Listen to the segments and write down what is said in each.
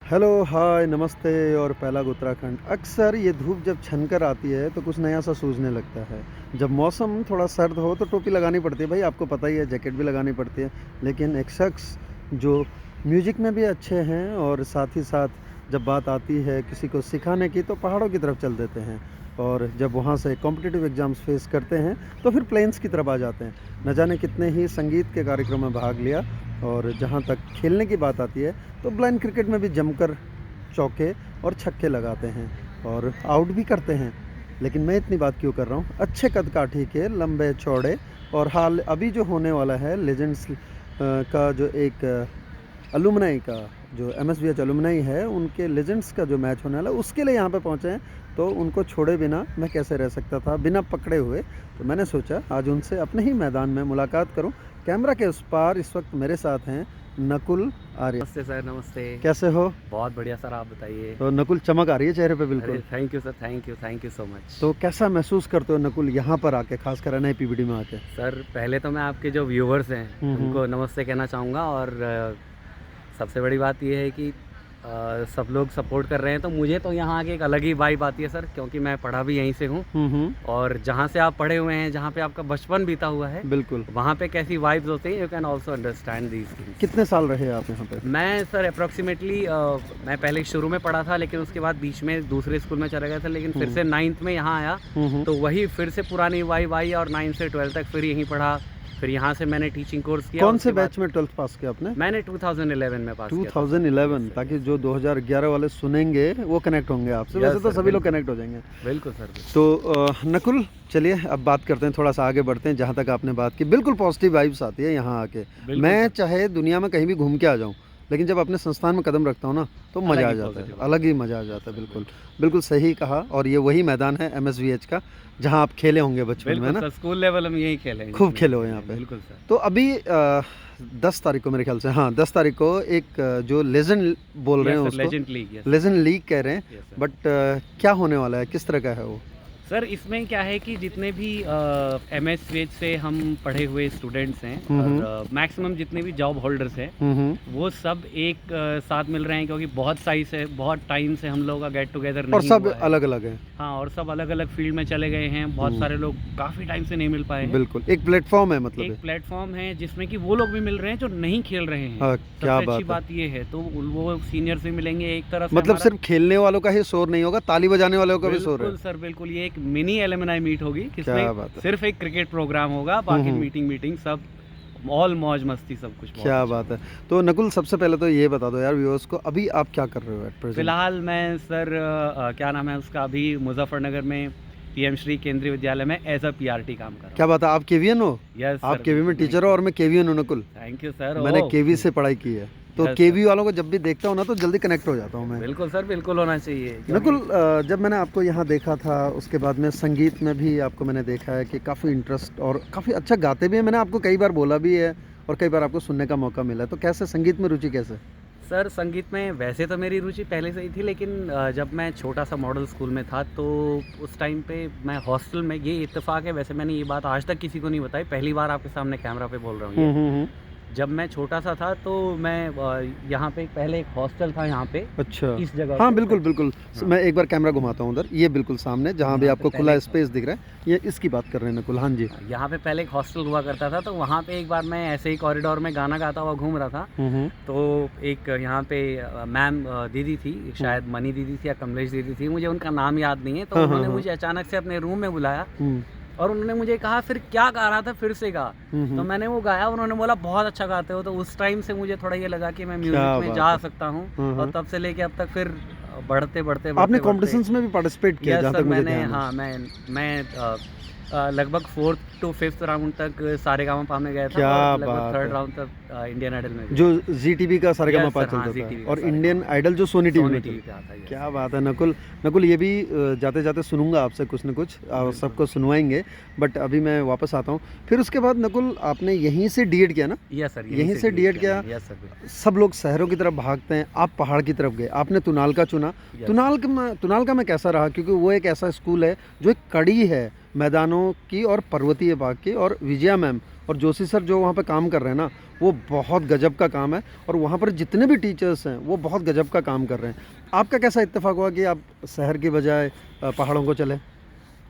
Hello, हाय, नमस्ते और पहला उत्तराखंड। अक्सर ये धूप जब छनकर आती है तो कुछ नया सा सूझने लगता है। जब मौसम थोड़ा सर्द हो तो टोपी लगानी पड़ती है, भाई आपको पता ही है, जैकेट भी लगानी पड़ती है। लेकिन एक शख्स जो म्यूज़िक में भी अच्छे हैं और साथ ही साथ जब बात आती है किसी को सिखाने की तो पहाड़ों की तरफ चल देते हैं। और जब वहाँ से कॉम्पिटिटिव एग्ज़ाम्स फेस करते हैं तो फिर प्लेन्स की तरफ आ जाते हैं। न जाने कितने ही संगीत के कार्यक्रम में भाग लिया। और जहाँ तक खेलने की बात आती है तो ब्लाइंड क्रिकेट में भी जमकर चौके और छक्के लगाते हैं और आउट भी करते हैं। लेकिन मैं इतनी बात क्यों कर रहा हूँ, अच्छे कद काठी के, लंबे चौड़े और हाल अभी जो होने वाला है लेजेंड्स का जो एक अलुमनाई का जो एमएसवीएच अलुमनाई है, उनके लेजेंड्स का जो मैच होने वाला है उसके लिए यहाँ पे पहुँचे हैं। तो उनको छोड़े बिना मैं कैसे रह सकता था बिना पकड़े हुए। तो मैंने सोचा आज उनसे अपने ही मैदान में मुलाकात करूं। कैमरा के उस पार इस वक्त मेरे साथ हैं नकुल आर्य। नमस्ते सर, नमस्ते। कैसे हो? बहुत बढ़िया सर, आप बताइए। तो नकुल, चमक आ रही है चेहरे पे अरे बिल्कुल। Thank you sir, thank you so much. तो कैसा महसूस करते हो नकुल यहाँ पर आके, खासकर एनआईपीबीडी में आके? सर पहले तो मैं आपके जो व्यूवर्स हैं उनको नमस्ते कहना चाहूँगा। और सबसे बड़ी बात ये है कि सब लोग सपोर्ट कर रहे हैं, तो मुझे तो यहाँ आके एक अलग ही वाइब आती है सर, क्योंकि मैं पढ़ा भी यहीं से हूँ। और जहाँ से आप पढ़े हुए हैं, जहाँ पे आपका बचपन बीता हुआ है, बिल्कुल, वहाँ पे कैसी वाइब्स होती हैं, you can also understand these things. कितने साल रहे आप यहाँ पे? मैं सर अप्रॉक्सीमेटली मैं पहले शुरू में पढ़ा था, लेकिन उसके बाद बीच में दूसरे स्कूल में चला गया था, लेकिन फिर से 9th में यहाँ आया तो वही फिर से पुरानी वाइब आई और 9 से 12 तक फिर यहीं पढ़ा। फिर यहाँ से मैंने टीचिंग कोर्स किया। कौन से बैच में 12th पास किया आपने? मैंने 2011 में पास किया। 2011, ताकि जो 2011 वाले सुनेंगे वो कनेक्ट होंगे आपसे। वैसे तो सभी लोग कनेक्ट हो जाएंगे। बिल्कुल सर। तो नकुल, चलिए अब बात करते हैं, थोड़ा सा आगे बढ़ते हैं। जहाँ तक आपने बात की, बिल्कुल पॉजिटिव वाइब्स आती है यहाँ आके। मैं चाहे दुनिया में कहीं भी घूम के आ जाऊँ, लेकिन जब अपने संस्थान में कदम रखता हूँ ना तो मज़ा आ जाता है, अलग ही मज़ा आ जाता है। बिल्कुल बिल्कुल सही कहा। और ये वही मैदान है एमएसवीएच का जहाँ आप खेले होंगे बचपन में ना? स्कूल लेवल में यही खेले हैं, खूब खेले हो यहाँ पे। बिल्कुल सर। तो अभी 10 तारीख को मेरे ख्याल से, हाँ 10 तारीख को एक जो लेजेंड बोल रहे हैं उसको, लेजेंड लीग कह रहे हैं, बट क्या होने वाला है, किस तरह का है वो? सर इसमें क्या है कि जितने भी एमएसवीएच से हम पढ़े हुए स्टूडेंट्स हैं और मैक्सिमम जितने भी जॉब होल्डर्स हैं वो सब एक साथ मिल रहे हैं, क्योंकि बहुत टाइम से हम लोग का गेट टुगेदर नहीं और सब हुआ है। अलग अलग हैं। हाँ, और सब अलग अलग फील्ड में चले गए हैं। बहुत सारे लोग काफ़ी टाइम से नहीं मिल पाए हैं। बिल्कुल, एक प्लेटफॉर्म है, मतलब एक प्लेटफॉर्म है जिसमें कि वो लोग भी मिल रहे हैं जो नहीं खेल रहे हैं। हाँ, क्या सबसे अच्छी बात ये है। तो वो सीनियर्स भी मिलेंगे एक तरफ से, मतलब सिर्फ खेलने वालों का ही शोर नहीं होगा, ताली बजाने वालों का भी शोर है। बिल्कुल सर, बिल्कुल। ये एक मिनी एलुमनाई मीट होगी, जिसमें सिर्फ एक क्रिकेट प्रोग्राम होगा, बाकी मीटिंग सब ऑल मौज मस्ती सब कुछ। क्या बात है। तो नकुल, सबसे पहले तो ये बता दो यार व्यूअर्स को, अभी आप क्या कर रहे हो एट प्रेजेंट? फिलहाल मैं सर क्या नाम है उसका, अभी मुजफ्फरनगर में पीएम श्री केंद्रीय विद्यालय में एज अ पीआरटी काम कर रहा हूँ। क्या बात है, आप केवीएन हो? यस, आप केवी में टीचर हो और मैं केवीएन हूँ नकुल। Thank you sir. मैंने केवी से पढ़ाई की है, तो केवी वालों को जब भी देखता हूँ ना तो जल्दी कनेक्ट हो जाता हूँ मैं। बिल्कुल सर, बिल्कुल होना चाहिए। नकुल, जब मैंने आपको यहाँ देखा था उसके बाद में संगीत में भी आपको मैंने देखा है कि काफ़ी इंटरेस्ट और काफ़ी अच्छा गाते भी हैं। मैंने आपको कई बार बोला भी है और कई बार आपको सुनने का मौका मिला है। तो कैसे संगीत में रुचि कैसे? सर संगीत में वैसे तो मेरी रुचि पहले से ही थी, लेकिन जब मैं छोटा सा मॉडल स्कूल में था तो उस टाइम पे मैं हॉस्टल में, ये इत्तेफाक है वैसे, मैंने ये बात आज तक किसी को नहीं बताई, पहली बार आपके सामने कैमरा पे बोल रहा हूँ। जब मैं छोटा सा था तो मैं यहाँ पे पहले एक हॉस्टल था यहाँ पे। अच्छा, इस जगह हाँ बिल्कुल बिल्कुल। हाँ। मैं एक बार कैमरा घुमाता हूँ उधर, ये बिल्कुल सामने जहाँ भी आपको खुला स्पेस दिख रहा है, ये इसकी बात कर रहे हैं नकुल। हाँ जी, यहाँ पे पहले एक हॉस्टल हुआ करता था, तो वहाँ पे एक बार मैं ऐसे ही कॉरिडोर में गाना गाता हुआ घूम रहा था। तो एक यहाँ पे मैम दीदी थी, शायद मनी दीदी थी या कमलेश दीदी थी, मुझे उनका नाम याद नहीं है। तो उन्होंने मुझे अचानक से अपने रूम में बुलाया और उन्होंने मुझे कहा फिर क्या गा रहा था, फिर से गा। तो मैंने वो गाया, उन्होंने बोला बहुत अच्छा गाते हो। तो उस टाइम से मुझे थोड़ा ये लगा कि मैं म्यूजिक में जा सकता हूँ, और तब से लेके अब तक फिर बढ़ते आपने कॉम्पिटिशंस में भी पार्टिसिपेट किया? जहाँ तक मुझे मैंने, हाँ, मैं लगभग 4th to 5th राउंड तक सारेगामा में गया था। क्या और लगभग 3rd बात राउंड तक इंडियन आइडल में, जो जीटीवी का सारेगामा हाँ, चलता था, ZTV और इंडियन आइडल जो सोनी टीवी में पे आता है। क्या बात है नकुल। नकुल, ये भी जाते जाते सुनूंगा आपसे कुछ न कुछ, सबको सुनवाएंगे, बट अभी मैं वापस आता हूँ। फिर उसके बाद नकुल, आपने यहीं से डीएड किया ना? यस सर, यहीं से डीएड किया। Yes sir. सब लोग शहरों की तरफ भागते हैं, आप पहाड़ की तरफ गए, आपने तुनाल का चुना। तुनाल का मैं कैसा रहा, क्योंकि वो एक ऐसा स्कूल है जो एक कड़ी है मैदानों की और पर्वतीय भाग की, और विजया मैम और जोशी सर जो वहाँ पे काम कर रहे हैं ना, वो बहुत गजब का काम है और वहाँ पर जितने भी टीचर्स हैं वो बहुत गजब का काम कर रहे हैं। आपका कैसा इत्तेफाक हुआ कि आप शहर की बजाय पहाड़ों को चले?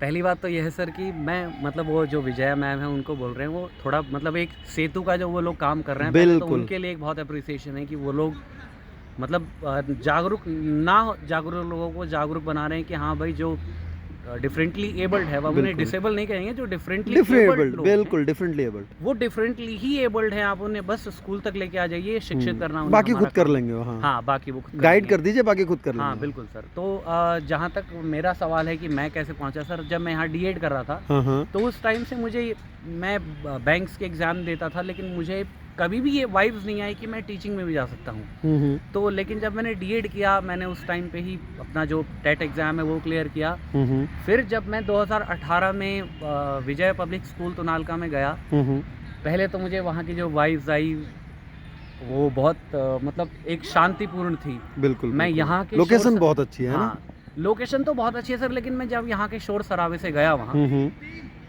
पहली बात तो यह है सर कि मैं मतलब वो जो विजया मैम है उनको बोल रहे हैं, वो थोड़ा मतलब एक सेतु का जो वो लोग काम कर रहे हैं पहले, तो बिल्कुल। उनके लिए एक बहुत अप्रिसिएशन है कि वो लोग मतलब जागरूक लोगों को जागरूक बना रहे हैं कि हाँ भाई जो डिफरेंटली एबल्ड है, अब उन्हें बिल्कुल। डिसेबल नहीं कहेंगे, जो डिफरेंटली डिफरेंटली एबल्ड एबल्ड, लोग हैं, बिल्कुल डिफरेंटली एबल्ड। वो डिफरेंटली ही एबल्ड हैं, आप उन्हें बस स्कूल तक लेके आ जाइए, शिक्षित करना उन्हें बाकी हमारा खुद कर काम। लेंगे वो, हाँ। हाँ, बाकी वो खुद गाइड करेंगे। कर दीजिए, बाकी खुद कर हाँ, लेंगे। बिल्कुल सर। तो जहाँ तक मेरा सवाल है कि मैं कैसे पहुँचा सर, जब मैं यहाँ डीएड कर रहा था, हाँ, हाँ। तो उस टाइम से मैं बैंक्स के एग्ज़ाम देता था, लेकिन मुझे कभी भी ये वाइब्स नहीं आई कि मैं टीचिंग में भी जा सकता हूँ। तो लेकिन जब मैंने डीएड किया, मैंने उस टाइम पे ही अपना जो टेट एग्ज़ाम है वो क्लियर किया। फिर जब मैं 2018 में विजय पब्लिक स्कूल तोनालका में गया, पहले तो मुझे वहाँ की जो वाइब्स आई वो बहुत मतलब एक शांतिपूर्ण थी। बिल्कुल, मैं बिल्कुल। यहाँ के लोकेशन शोर बहुत अच्छी है ना? हाँ, लोकेशन तो बहुत अच्छी है सर, लेकिन मैं जब यहाँ के शोर शराबे से गया वहाँ,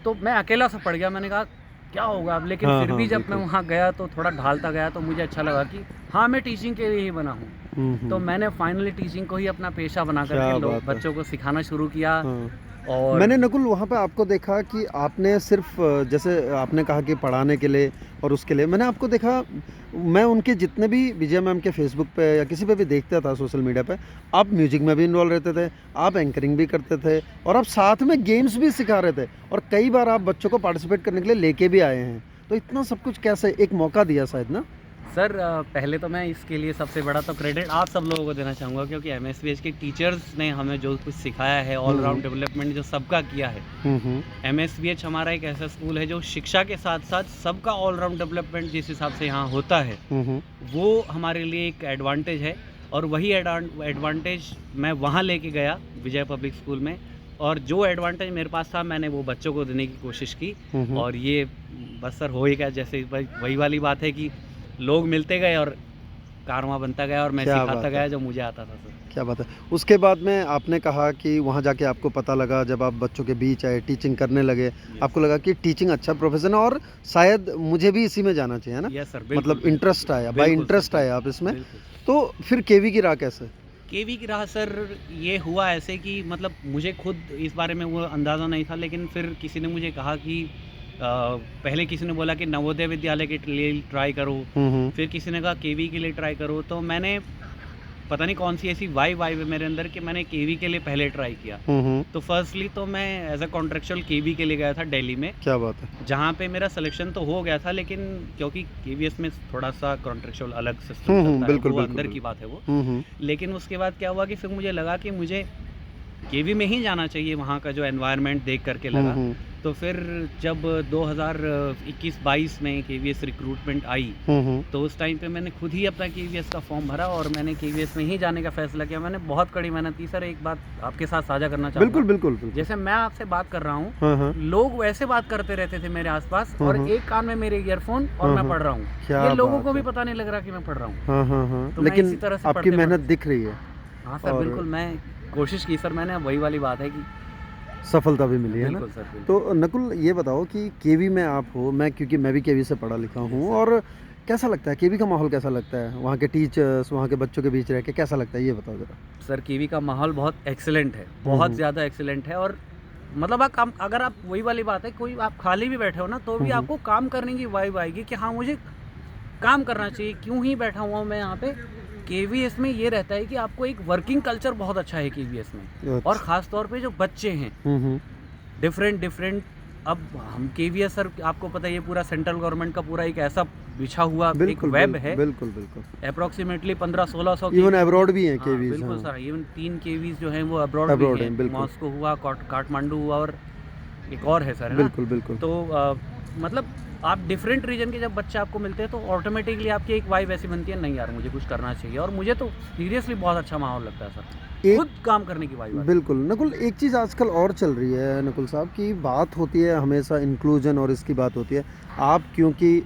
तो मैं अकेला सा पड़ गया। मैंने कहा क्या होगा अब, लेकिन हाँ, फिर भी हाँ, जब मैं बिल्कुल। वहाँ गया तो थोड़ा ढालता गया, तो मुझे अच्छा लगा कि हाँ, मैं टीचिंग के लिए ही बना हूँ। तो मैंने फाइनली टीचिंग को ही अपना पेशा बना क्या करके बात है। बच्चों को सिखाना शुरू किया। हाँ। और मैंने नकुल वहाँ पे आपको देखा कि आपने सिर्फ जैसे आपने कहा कि पढ़ाने के लिए और उसके लिए मैंने आपको देखा, मैं उनके जितने भी विजय मैम के फेसबुक पे या किसी पे भी देखता था सोशल मीडिया पे, आप म्यूजिक में भी इन्वॉल्व रहते थे, आप एंकरिंग भी करते थे और आप साथ में गेम्स भी सिखा रहे थे और कई बार आप बच्चों को पार्टिसिपेट करने के लिए लेके भी आए हैं। तो इतना सब कुछ कैसे, एक मौका दिया शायद ना? सर पहले तो मैं इसके लिए सबसे बड़ा तो क्रेडिट आप सब लोगों को देना चाहूँगा, क्योंकि एमएसवीएच के टीचर्स ने हमें जो कुछ सिखाया है, ऑल राउंड डेवलपमेंट जो सबका किया है। एमएसवीएच हमारा एक ऐसा स्कूल है जो शिक्षा के साथ साथ सबका ऑल राउंड डेवलपमेंट जिस हिसाब से यहाँ होता है, वो हमारे लिए एक एडवांटेज है। और वही एडवांटेज मैं वहाँ लेके गया विजय पब्लिक स्कूल में, और जो एडवांटेज मेरे पास था मैंने वो बच्चों को देने की कोशिश की। और ये बस सर हो ही गया, जैसे वही वाली बात है कि लोग मिलते गए और कारवां बनता गया और मैं क्या सिखाता बात गया है। जो मुझे आता था सर। क्या बात है। उसके बाद में आपने कहा कि वहाँ जाके आपको पता लगा, जब आप बच्चों के बीच आए, टीचिंग करने लगे, आपको लगा कि टीचिंग अच्छा प्रोफेशन है और शायद मुझे भी इसी में जाना चाहिए, है ना? यस सर, मतलब इंटरेस्ट आया, बाय बिल्कुल इंटरेस्ट सर, आए आप इसमें। बिल्कुल। तो फिर केवी की राह कैसे? केवी की राह सर ये हुआ ऐसे कि मतलब मुझे खुद इस बारे में वो अंदाज़ा नहीं था, लेकिन फिर किसी ने मुझे कहा कि पहले किसी ने बोला कि नवोदय विद्यालय के लिए ट्राई करो, फिर किसी ने कहा केवी के लिए ट्राई करो। तो मैंने पता नहीं कौन सी ऐसी वाइब है मेरे अंदर कि मैंने केवी के लिए पहले ट्राई किया। तो फर्स्टली तो मैं एज अ कॉन्ट्रेक्चुअल केवी के लिए गया था दिल्ली में, क्या बात है। जहाँ पे मेरा सिलेक्शन तो हो गया था, लेकिन क्योंकि केवीएस में थोड़ा सा कॉन्ट्रेक्चुअल अलग सिस्टम चलता है, बिल्कुल, वो बिल्कुल, अंदर की बात है वो। लेकिन उसके बाद क्या हुआ कि फिर मुझे लगा कि मुझे केवी में ही जाना चाहिए, वहाँ का जो एनवायरनमेंट देख करके लगा। तो फिर जब 2021-22 में केवीएस रिक्रूटमेंट आई, तो उस टाइम पे मैंने खुद ही अपना केवीएस का फॉर्म भरा और मैंने केवीएस में ही जाने का फैसला किया। मैंने बहुत कड़ी मेहनत की सर। एक बात आपके साथ साझा करना चाहूँगा। बिल्कुल, बिल्कुल, बिल्कुल। जैसे मैं आपसे बात कर रहा हूँ, लोग वैसे बात करते रहते थे मेरे आसपास, और एक कान में मेरे ईयरफोन और मैं पढ़ रहा हूँ। ये लोगों को भी पता नहीं लग रहा कि मैं पढ़ रहा हूँ। तो मैं लेकिन इसी तरह से आपकी मेहनत दिख रही है। हाँ सर, बिल्कुल। मैं कोशिश की सर मैंने, वही वाली बात है कि सफलता भी मिली है ना? बिल्कुल सर, बिल्कुल। तो नकुल ये बताओ कि केवी में आप हो, क्योंकि मैं भी केवी से पढ़ा लिखा हूँ, और कैसा लगता है केवी का माहौल, कैसा लगता है वहाँ के टीचर्स, वहाँ के बच्चों के बीच रह के कैसा लगता है, ये बताओ जरा। सर केवी का माहौल बहुत एक्सीलेंट है, बहुत ज़्यादा एक्सीलेंट है। और मतलब अगर आप वही वाली बात है, कोई आप खाली भी बैठे हो ना, तो भी आपको काम करने की वाइब आएगी कि हाँ मुझे काम करना चाहिए, क्यों ही बैठा हुआ हूँ मैं यहाँ पे। केवीएस में ये रहता है कि आपको एक वर्किंग कल्चर बहुत अच्छा है केवीएस में, और ख़ास तौर पे जो बच्चे हैं डिफरेंट। अब हम केवीएस सर आपको पता है ये पूरा सेंट्रल गवर्नमेंट का पूरा एक ऐसा बिछा हुआ एक वेब है। बिल्कुल, बिल्कुल। अप्रोक्सीमेटली 1500-1600 इवन अब्रॉड भी हैं हाँ, केवीज। बिल्कुल सर। इवन 3 केवीज जो हैं वो अब्रॉड भी हैं। मॉस्को हुआ, काठमांडू हुआ, और एक और है सर, है ना? बिल्कुल, बिल्कुल। तो मतलब आप डिफरेंट रीजन के जब बच्चे आपको मिलते हैं तो ऑटोमेटिकली आपकी एक वाइब ऐसी बनती है, नहीं यार मुझे कुछ करना चाहिए। और मुझे तो सीरियसली बहुत अच्छा माहौल लगता है सर, खुद काम करने की वाइब। बिल्कुल नकुल, एक चीज़ आजकल और चल रही है नकुल साहब की बात होती है, हमेशा इंक्लूजन और इसकी बात होती है। आप क्योंकि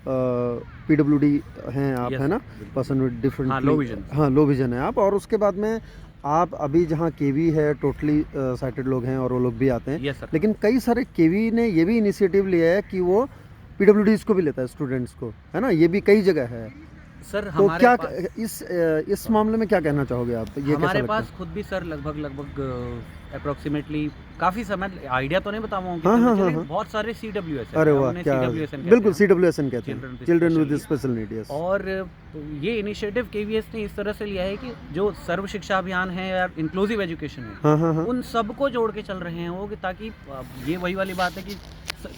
पीडब्ल्यूडी हैं आप, है ना, person with different, low vision है आप, और उसके बाद में आप अभी जहाँ केवी है टोटली साइटेड लोग हैं और वो लोग भी आते हैं। yes, लेकिन कई सारे केवी ने ये भी इनिशिएटिव लिया है कि वो पीडब्ल्यूडीज़ को भी लेता है, स्टूडेंट्स को, है ना? ये भी कई जगह है। सर तो हमारे क्या पास इस मामले में क्या कहना चाहोगे आप? ये कैसा हमारे लगता पास है? खुद भी सर लगभग अप्रोक्सीमेटली काफ़ी समय, आइडिया तो नहीं बता पाऊँगा हाँ, कितने हाँ, बच्चे, हाँ, लेकिन हाँ। बहुत सारे CWSN अरे हैं, हम वाह! उन्हें क्या CWSN कहते बिल्कुल हैं, सीडब्ल्यूएसएन कहते हैं, children with children special with needs. Special need, yes. और ये इनिशिएटिव KVS ने इस तरह से लिया है कि जो सर्व शिक्षा अभियान है या इंक्लूसिव एजुकेशन है, हाँ, हाँ, हाँ। उन सबको जोड़ के चल रहे हैं वो, कि ताकि ये वही वाली बात है कि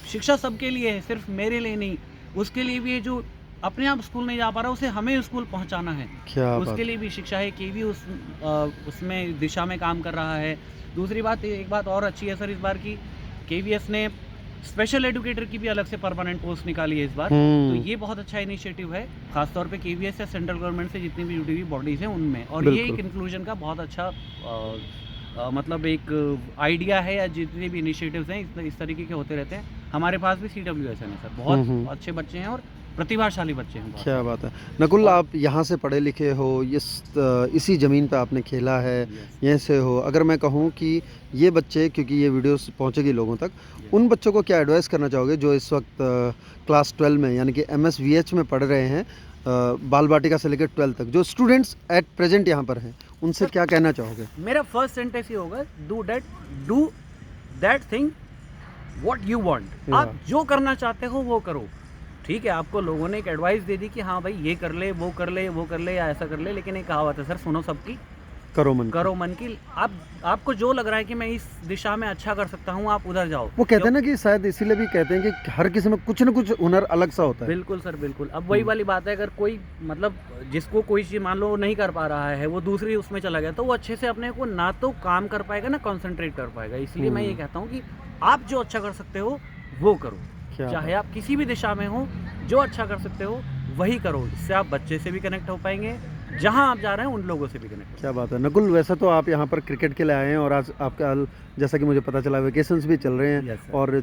शिक्षा सबके लिए है, सिर्फ मेरे लिए नहीं। उसके लिए भी है जो अपने आप स्कूल नहीं जा पा रहा, उसे हमें स्कूल पहुंचाना है, क्या बात उसके लिए भी शिक्षा है। केवी उसमें दिशा में काम कर रहा है। दूसरी बात, एक बात और अच्छी है सर इस बार की, KVS ने स्पेशल एजुकेटर की भी अलग से परमानेंट पोस्ट निकाली है इस बार। तो हुँ, ये बहुत अच्छा इनिशिएटिव है, खासतौर पे KVS या सेंट्रल गवर्नमेंट से जितनी भी जुड़ी हुई बॉडीज़ हैं उनमें। और ये बिल्कुल। एक इंक्लूजन का बहुत अच्छा मतलब एक आइडिया है, या जितने भी इनिशिएटिव्स हैं इस तरीके के होते रहते हैं। हमारे पास भी CWSN है सर, हुँ, बहुत हुँ। अच्छे बच्चे हैं और प्रतिभाशाली बच्चे हैं बहुत क्या सारे। बात है। नकुल, और आप यहाँ से पढ़े लिखे हो, इसी ज़मीन पे आपने खेला है, यस, यहीं से हो। अगर मैं कहूँ कि ये बच्चे, क्योंकि ये वीडियोस पहुँचेगी लोगों तक, यस। उन बच्चों को क्या एडवाइस करना चाहोगे जो इस वक्त क्लास 12 में यानी कि MSVH में पढ़ रहे हैं, बाल बाटिका से लेकर 12 तक, जो स्टूडेंट्स एट प्रेज़ेंट यहाँ पर हैं, उनसे सर क्या कहना चाहोगे? मेरा फर्स्ट सेंटेंस ये होगा, do that thing what you want. या आप जो करना चाहते हो वो करो। ठीक है, आपको लोगों ने एक एडवाइस दे दी कि हाँ भाई ये कर ले, वो कर ले, वो कर ले, या ऐसा कर ले, लेकिन एक कहावत है सर, सुनो सबकी, करो मन की। करो मन की। आपको जो लग रहा है कि मैं इस दिशा में अच्छा कर सकता हूँ, आप उधर जाओ। वो कहते हैं ना कि शायद इसीलिए भी कहते हैं कि हर किसी में कुछ न कुछ हुनर अलग सा होता है। बिल्कुल सर, बिल्कुल। अब वही वाली बात है, अगर कोई मतलब जिसको कोई चीज़ मान लो वो नहीं कर पा रहा है, वो दूसरी उसमें चला गया, तो वो अच्छे से अपने को ना तो काम कर पाएगा ना कॉन्सेंट्रेट कर पाएगा। इसलिए मैं ये कहता हूँ कि आप जो अच्छा कर सकते हो वो करो, क्या चाहे बात आप किसी भी दिशा में हो, जो अच्छा कर सकते हो वही करो। इससे आप बच्चे से भी कनेक्ट हो पाएंगे, जहाँ आप जा रहे हैं उन लोगों से भी कनेक्ट। क्या बात है। नकुल, वैसे तो आप यहाँ पर क्रिकेट के लिए आए हैं और आज आपका जैसा कि मुझे पता चला वेकेशंस भी चल रहे हैं, यस सर, और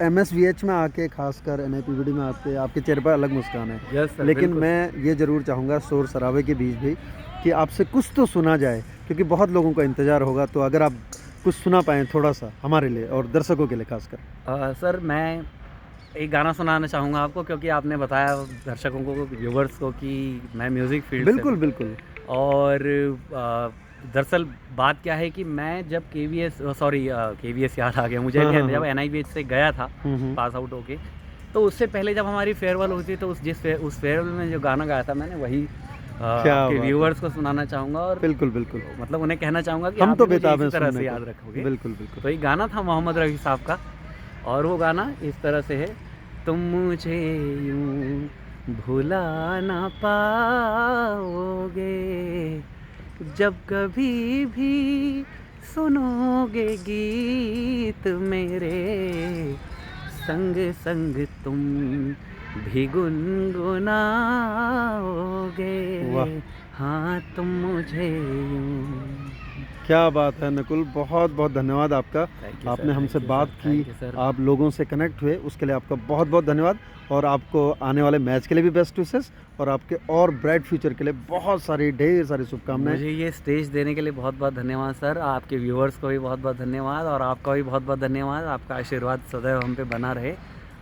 MSVH में आके, खासकर NIPVD में आके आपके चेहरे पर अलग मुस्कान है। यस सर, लेकिन बिल्कुल। मैं ये ज़रूर चाहूँगा शोर शराबे के बीच भी कि आपसे कुछ तो सुना जाए, क्योंकि बहुत लोगों का इंतज़ार होगा। तो अगर आप कुछ सुना पाएँ थोड़ा-सा हमारे लिए और दर्शकों के लिए खासकर। सर मैं एक गाना सुनाना चाहूँगा आपको, क्योंकि आपने बताया दर्शकों को, व्यूवर्स को, कि मैं म्यूज़िक फील्ड से बिल्कुल, हूँ। बिल्कुल। और दरअसल बात क्या है कि मैं जब KVS याद आ गया मुझे, हाँ, हाँ, जब हाँ। NIVH से गया था हुँ, हुँ। पास आउट होके, तो उससे पहले जब हमारी फेयरवेल हुई थी, तो उस फेयरवेल में जो गाना गाया था मैंने, वही क्या आपके बात है। व्यूवर्स को सुनाना चाहूँगा, और बिल्कुल, बिल्कुल। मतलब उन्हें कहना चाहूँगा कि हम आप तो भी मुझे बेताब हैं इसी तरह सुनने से को। याद रखोगे। बिल्कुल, बिल्कुल। तो ये गाना था मोहम्मद रफ़ी साहब का, और वो गाना इस तरह से है, तुम मुझे यूं भुला ना पाओगे, जब कभी भी सुनोगे गीत मेरे, संग संग तुम भी गुनगुनाओगे। वाह! हाँ तुम मुझे यूं। क्या बात है नकुल, बहुत-बहुत धन्यवाद आपका। थैंक यू आपने सर, हमसे थैंक यू बात सर, की, थैंक यू सर। आप लोगों से कनेक्ट हुए, उसके लिए आपका बहुत-बहुत धन्यवाद। और आपको आने वाले मैच के लिए भी बेस्ट विशेस, और आपके और ब्राइट फ्यूचर के लिए बहुत सारी, ढेर सारी शुभकामनाएँ। मुझे ये स्टेज देने के लिए बहुत बहुत धन्यवाद सर। आपके व्यूअर्स को भी बहुत बहुत धन्यवाद, और आपका भी बहुत बहुत धन्यवाद। आपका आशीर्वाद सदैव हम पे बना रहे,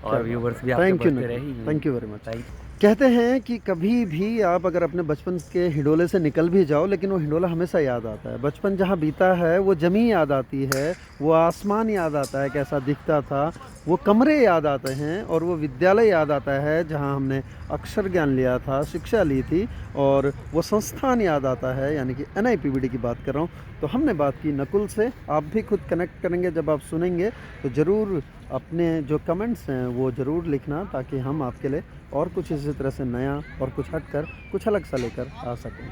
और व्यूअर्स भी आपके थैंक यू बढ़ते नकुल, रहे। Thank you very much. Thank कहते हैं कि कभी भी आप अगर अपने बचपन के हिडोले से निकल भी जाओ, लेकिन वो हिडोला हमेशा याद आता है। बचपन जहाँ बीता है वो ज़मीं याद आती है, वो आसमान याद आता है कैसा दिखता था, वो कमरे याद आते हैं, और वो विद्यालय याद आता है जहाँ हमने अक्षर ज्ञान लिया था, शिक्षा ली थी, और वो संस्थान याद आता है, यानी कि NIPVD की बात कर रहा हूँ। तो हमने बात की नकुल से, आप भी खुद कनेक्ट करेंगे जब आप सुनेंगे, तो ज़रूर अपने जो कमेंट्स हैं वो ज़रूर लिखना, ताकि हम आपके लिए और कुछ इसी तरह से नया और कुछ हटकर कुछ अलग सा लेकर आ सकें।